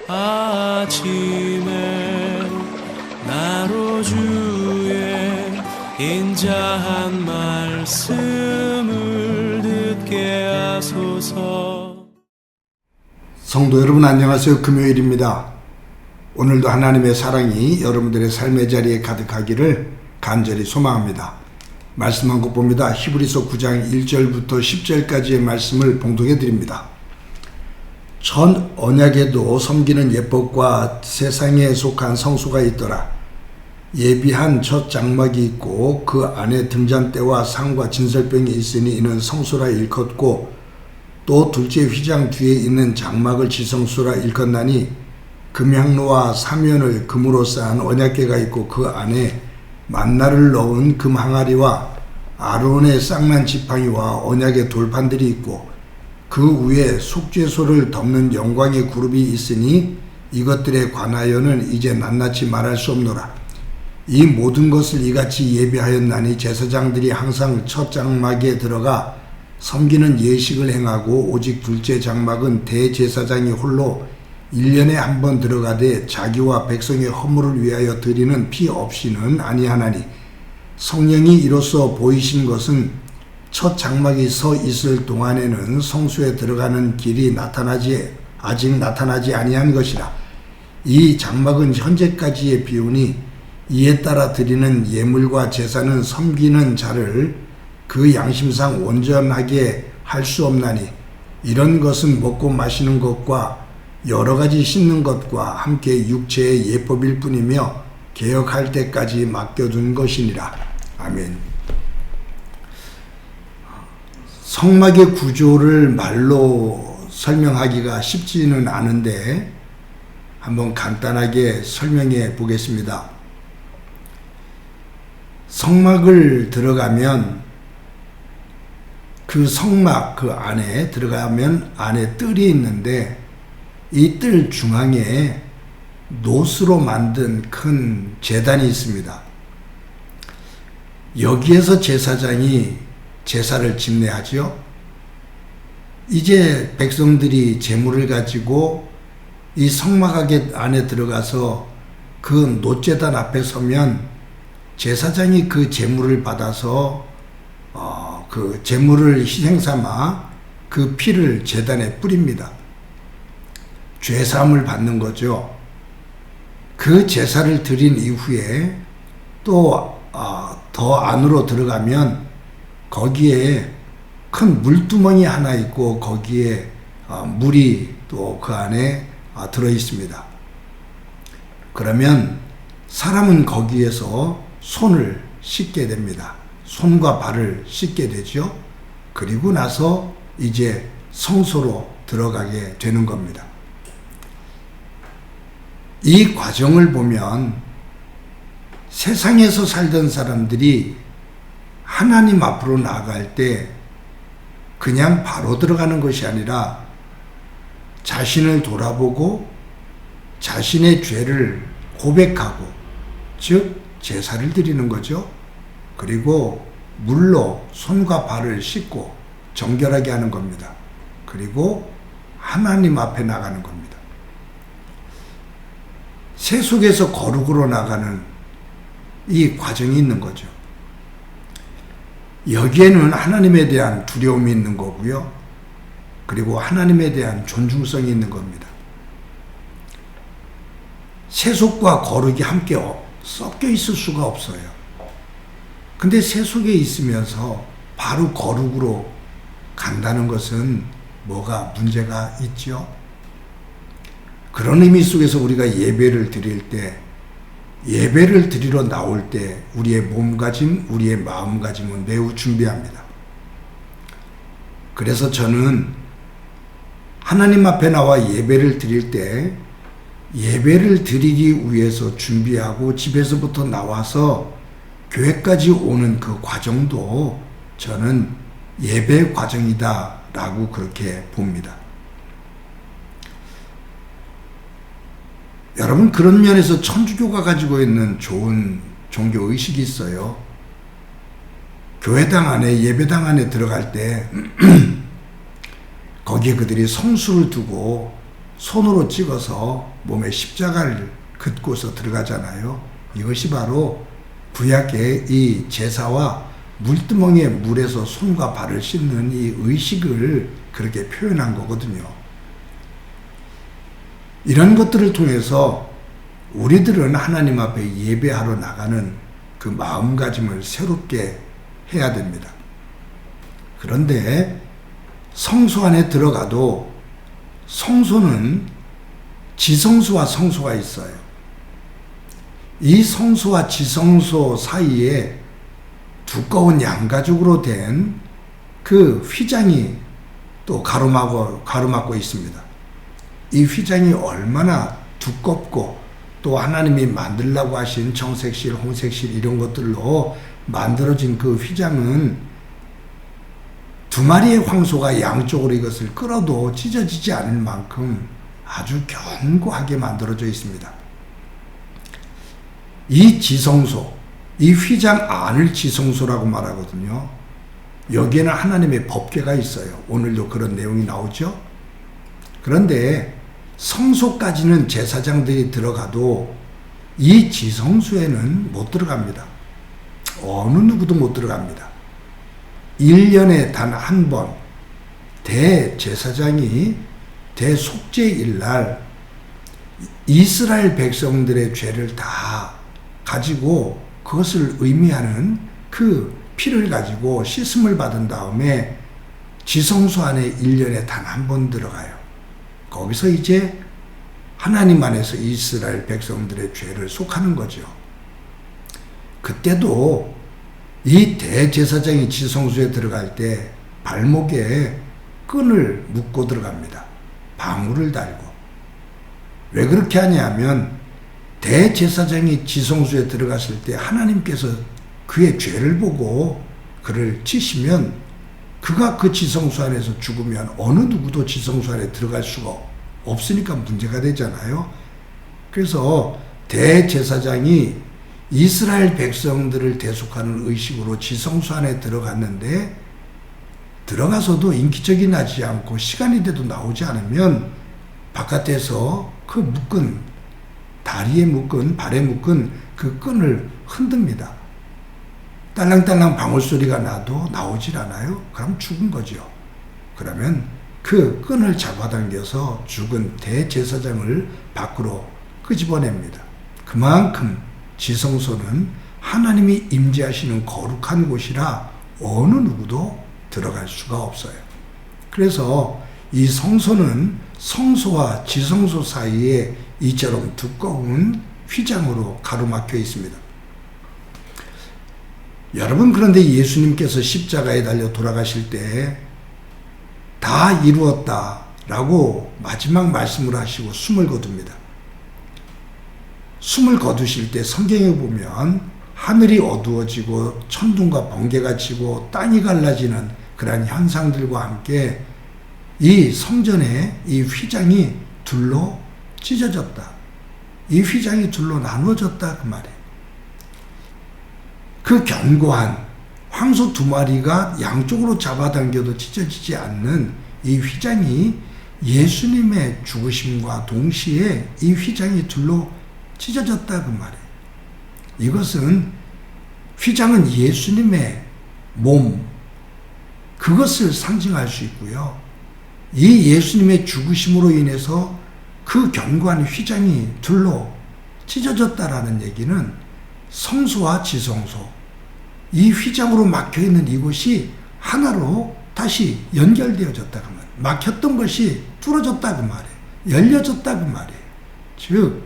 아침에 나로 주의 인자한 말씀을 듣게 하소서. 성도 여러분 안녕하세요. 금요일입니다. 오늘도 하나님의 사랑이 여러분들의 삶의 자리에 가득하기를 간절히 소망합니다. 말씀 한 곡 봅니다. 히브리서 9장 1절부터 10절까지의 말씀을 봉독해 드립니다. 전 언약에도 섬기는 예법과 세상에 속한 성소가 있더라. 예비한 첫 장막이 있고 그 안에 등잔대와 상과 진설병이 있으니 이는 성소라 일컫고 또 둘째 휘장 뒤에 있는 장막을 지성소라 일컫나니 금향로와 사면을 금으로 쌓은 언약궤가 있고 그 안에 만나를 넣은 금 항아리와 아론의 쌍난 지팡이와 언약의 돌판들이 있고 그 위에 속죄소를 덮는 영광의 그룹이 있으니 이것들에 관하여는 이제 낱낱이 말할 수 없노라. 이 모든 것을 이같이 예비하였나니 제사장들이 항상 첫 장막에 들어가 섬기는 예식을 행하고 오직 둘째 장막은 대제사장이 홀로 1년에 한 번 들어가되 자기와 백성의 허물을 위하여 드리는 피 없이는 아니하나니 성령이 이로써 보이신 것은 첫 장막이 서 있을 동안에는 성소에 들어가는 길이 아직 나타나지 아니한 것이라. 이 장막은 현재까지의 비유니 이에 따라 드리는 예물과 제사는 섬기는 자를 그 양심상 온전하게 할 수 없나니 이런 것은 먹고 마시는 것과 여러 가지 씻는 것과 함께 육체의 예법일 뿐이며 개혁할 때까지 맡겨둔 것이니라. 아멘. 성막의 구조를 말로 설명하기가 쉽지는 않은데 한번 간단하게 설명해 보겠습니다. 성막을 들어가면 그 성막 그 안에 들어가면 안에 뜰이 있는데 이 뜰 중앙에 노스로 만든 큰 제단이 있습니다. 여기에서 제사장이 제사를 집례하죠. 이제 백성들이 제물을 가지고 이 성막 안에 들어가서 그 노제단 앞에 서면 제사장이 그 제물을 받아서 그 제물을 희생삼아 그 피를 제단에 뿌립니다. 죄사함을 받는 거죠. 그 제사를 드린 이후에 또 더 안으로 들어가면 거기에 큰 물두멍이 하나 있고 거기에 물이 또 그 안에 들어 있습니다. 그러면 사람은 거기에서 손을 씻게 됩니다. 손과 발을 씻게 되죠. 그리고 나서 이제 성소로 들어가게 되는 겁니다. 이 과정을 보면 세상에서 살던 사람들이 하나님 앞으로 나아갈 때 그냥 바로 들어가는 것이 아니라 자신을 돌아보고 자신의 죄를 고백하고 즉 제사를 드리는 거죠. 그리고 물로 손과 발을 씻고 정결하게 하는 겁니다. 그리고 하나님 앞에 나가는 겁니다. 세속에서 거룩으로 나가는 이 과정이 있는 거죠. 여기에는 하나님에 대한 두려움이 있는 거고요. 그리고 하나님에 대한 존중성이 있는 겁니다. 세속과 거룩이 함께 섞여 있을 수가 없어요. 근데 세속에 있으면서 바로 거룩으로 간다는 것은 뭐가 문제가 있죠? 그런 의미 속에서 우리가 예배를 드릴 때, 예배를 드리러 나올 때 우리의 몸가짐, 우리의 마음가짐은 매우 준비합니다. 그래서 저는 하나님 앞에 나와 예배를 드릴 때 예배를 드리기 위해서 준비하고 집에서부터 나와서 교회까지 오는 그 과정도 저는 예배 과정이다라고 그렇게 봅니다. 여러분, 그런 면에서 천주교가 가지고 있는 좋은 종교의식이 있어요. 교회당 안에, 예배당 안에 들어갈 때 거기에 그들이 성수를 두고 손으로 찍어서 몸에 십자가를 긋고서 들어가잖아요. 이것이 바로 구약의 이 제사와 물두멍에 물에서 손과 발을 씻는 이 의식을 그렇게 표현한 거거든요. 이런 것들을 통해서 우리들은 하나님 앞에 예배하러 나가는 그 마음가짐을 새롭게 해야 됩니다. 그런데 성소 안에 들어가도 성소는 지성소와 성소가 있어요. 이 성소와 지성소 사이에 두꺼운 양가죽으로 된 그 휘장이 또 가로막고 있습니다. 이 휘장이 얼마나 두껍고 또 하나님이 만들라고 하신 정색실, 홍색실 이런 것들로 만들어진 그 휘장은 두 마리의 황소가 양쪽으로 이것을 끌어도 찢어지지 않을 만큼 아주 견고하게 만들어져 있습니다. 이 지성소, 이 휘장 안을 지성소라고 말하거든요. 여기에는 하나님의 법궤가 있어요. 오늘도 그런 내용이 나오죠. 그런데 성소까지는 제사장들이 들어가도 이 지성소에는 못 들어갑니다. 어느 누구도 못 들어갑니다. 1년에 단 한 번 대제사장이 대속죄일 날 이스라엘 백성들의 죄를 다 가지고 그것을 의미하는 그 피를 가지고 씻음을 받은 다음에 지성소 안에 1년에 단 한 번 들어가요. 거기서 이제 하나님 안에서 이스라엘 백성들의 죄를 속하는 거죠. 그때도 이 대제사장이 지성소에 들어갈 때 발목에 끈을 묶고 들어갑니다. 방울을 달고. 왜 그렇게 하냐면 대제사장이 지성소에 들어갔을 때 하나님께서 그의 죄를 보고 그를 치시면 그가 그 지성소 안에서 죽으면 어느 누구도 지성소 안에 들어갈 수가 없으니까 문제가 되잖아요. 그래서 대제사장이 이스라엘 백성들을 대속하는 의식으로 지성소 안에 들어갔는데 들어가서도 인기척이 나지 않고 시간이 돼도 나오지 않으면 바깥에서 그 묶은 다리에 묶은 발에 묶은 그 끈을 흔듭니다. 딸랑딸랑 방울소리가 나도 나오질 않아요. 그럼 죽은 거죠. 그러면 그 끈을 잡아당겨서 죽은 대제사장을 밖으로 끄집어냅니다. 그만큼 지성소는 하나님이 임재하시는 거룩한 곳이라 어느 누구도 들어갈 수가 없어요. 그래서 이 성소는 성소와 지성소 사이에 이처럼 두꺼운 휘장으로 가로막혀 있습니다. 여러분, 그런데 예수님께서 십자가에 달려 돌아가실 때 다 이루었다라고 마지막 말씀을 하시고 숨을 거둡니다. 숨을 거두실 때 성경에 보면 하늘이 어두워지고 천둥과 번개가 치고 땅이 갈라지는 그러한 현상들과 함께 이 성전의 이 휘장이 둘로 찢어졌다. 이 휘장이 둘로 나누어졌다 그 말이에요. 그 견고한 황소 두 마리가 양쪽으로 잡아당겨도 찢어지지 않는 이 휘장이 예수님의 죽으심과 동시에 이 휘장이 둘로 찢어졌다 그 말이에요. 이것은 휘장은 예수님의 몸, 그것을 상징할 수 있고요. 이 예수님의 죽으심으로 인해서 그 견고한 휘장이 둘로 찢어졌다라는 얘기는 성소와 지성소, 이 휘장으로 막혀있는 이곳이 하나로 다시 연결되어졌다 그 말이에요. 막혔던 것이 뚫어졌다 그 말이에요. 열려졌다 그 말이에요. 즉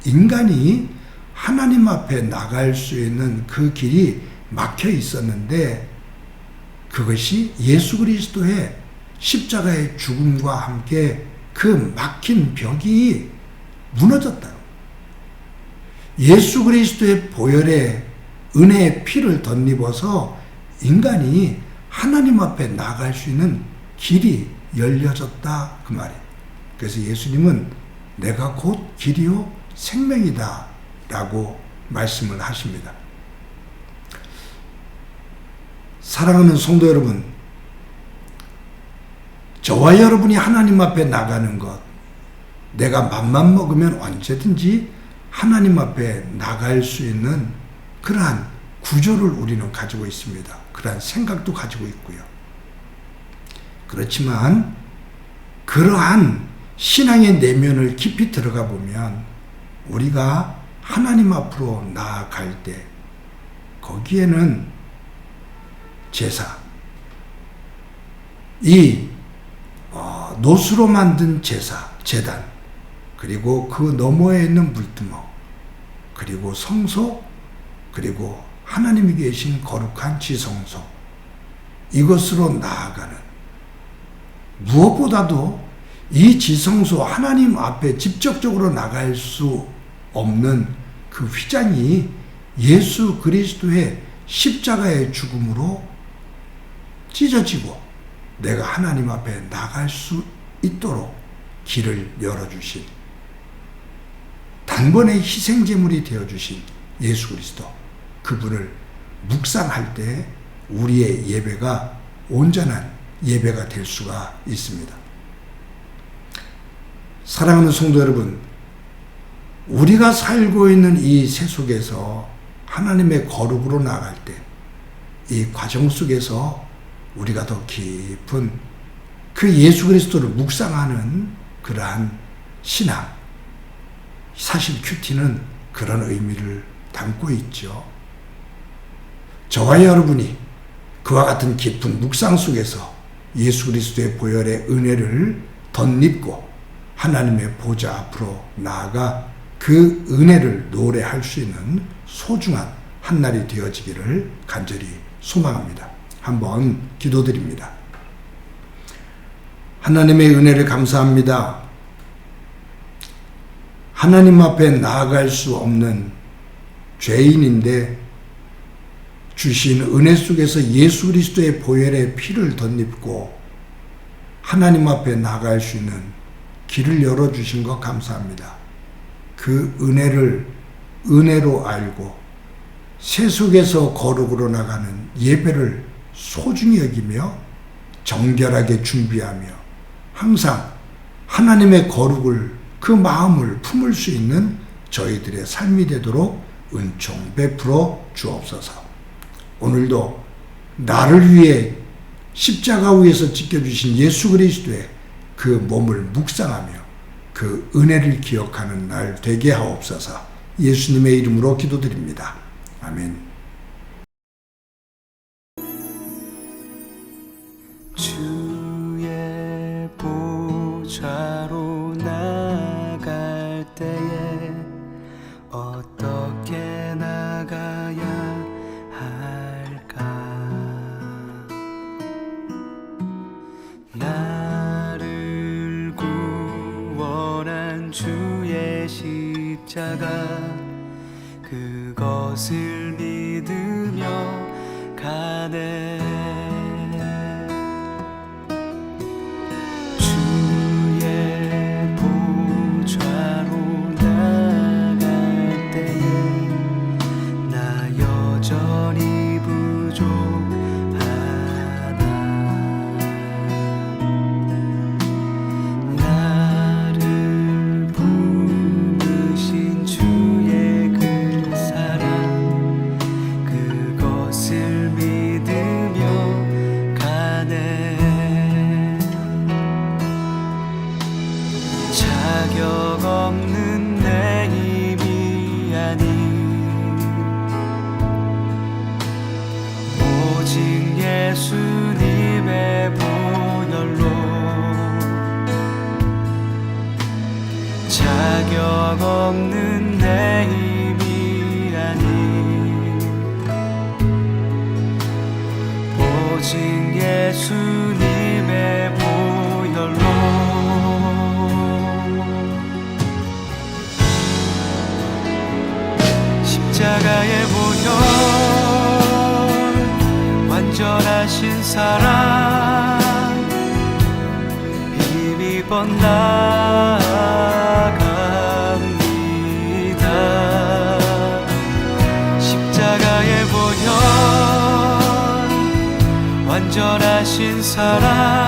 인간이 하나님 앞에 나갈 수 있는 그 길이 막혀 있었는데 그것이 예수 그리스도의 십자가의 죽음과 함께 그 막힌 벽이 무너졌다. 예수 그리스도의 보혈의 은혜의 피를 덧입어서 인간이 하나님 앞에 나갈 수 있는 길이 열려졌다 그 말이에요. 그래서 예수님은 내가 곧 길이요 생명이다 라고 말씀을 하십니다. 사랑하는 성도 여러분, 저와 여러분이 하나님 앞에 나가는 것, 내가 맘만 먹으면 언제든지 하나님 앞에 나갈 수 있는 그러한 구조를 우리는 가지고 있습니다. 그러한 생각도 가지고 있고요. 그렇지만 그러한 신앙의 내면을 깊이 들어가 보면 우리가 하나님 앞으로 나아갈 때 거기에는 제사, 이 노수로 만든 제사, 제단, 그리고 그 너머에 있는 물두멍, 그리고 성소, 그리고 하나님이 계신 거룩한 지성소, 이것으로 나아가는, 무엇보다도 이 지성소 하나님 앞에 직접적으로 나갈 수 없는 그 휘장이 예수 그리스도의 십자가의 죽음으로 찢어지고 내가 하나님 앞에 나갈 수 있도록 길을 열어주신, 단번에 희생제물이 되어주신 예수 그리스도, 그분을 묵상할 때 우리의 예배가 온전한 예배가 될 수가 있습니다. 사랑하는 성도 여러분, 우리가 살고 있는 이 세속에서 하나님의 거룩으로 나아갈 때 이 과정 속에서 우리가 더 깊은 그 예수 그리스도를 묵상하는 그러한 신앙, 사실 큐티는 그런 의미를 담고 있죠. 저와 여러분이 그와 같은 깊은 묵상 속에서 예수 그리스도의 보혈의 은혜를 덧입고 하나님의 보좌 앞으로 나아가 그 은혜를 노래할 수 있는 소중한 한 날이 되어지기를 간절히 소망합니다. 한번 기도드립니다. 하나님의 은혜를 감사합니다. 하나님 앞에 나아갈 수 없는 죄인인데 주신 은혜 속에서 예수 그리스도의 보혈의 피를 덧입고 하나님 앞에 나아갈 수 있는 길을 열어주신 것 감사합니다. 그 은혜를 은혜로 알고 세속에서 거룩으로 나가는 예배를 소중히 여기며 정결하게 준비하며 항상 하나님의 거룩을, 그 마음을 품을 수 있는 저희들의 삶이 되도록 은총 베풀어 주옵소서. 오늘도 나를 위해 십자가 위에서 지켜주신 예수 그리스도의 그 몸을 묵상하며 그 은혜를 기억하는 날 되게 하옵소서. 예수님의 이름으로 기도드립니다. 아멘. 주의 보좌로 나갈 때에 어떻게 나가야 할까? 나를 구원한 주의 십자가, 그것을 믿으며 가네. 주의 보좌로 나갈 때에 나 여전히 부족하다. 나를 부르신 주의 그 사랑, 그것을 믿으며 가네. 자격 없는 내 힘이 아닌 오직 예수님의 보혈로, 자격 없는 내 힘이 아닌 오직 예수님의 보혈로, 십자가의 보혈, 완전하신 사랑, 힘입어 나아갑니다. 십자가의 보혈, 완전하신 사랑,